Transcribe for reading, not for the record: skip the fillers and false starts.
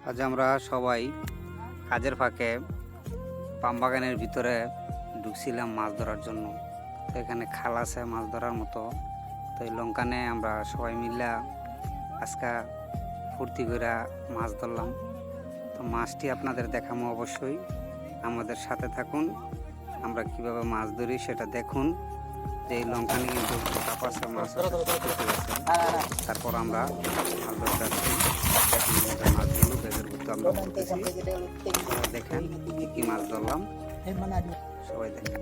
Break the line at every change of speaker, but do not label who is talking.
আজ আমরা সবাই কাজের ফাঁকে পাম বাগানের ভিতরে ঢুকছিলাম মাছ ধরার জন্য। তো এখানে খাল আছে মাছ ধরার মতো। তো এই লঙ্কানে আমরা সবাই মিলে আজকে ফুর্তি করে মাছ ধরলাম। তো মাছটি আপনাদের দেখাবো, অবশ্যই আমাদের সাথে থাকুন। আমরা কিভাবে মাছ ধরি সেটা দেখুন। যে এই লঙ্কানে কিন্তু কাপাসে মাছ আছে, তারপর আমরা মাছ ধরতে আসছি। মাছগুলো ব্যাগের ভিতরে আমরা দেখেন কি কি মাছ ধরলাম, সবাই দেখেন।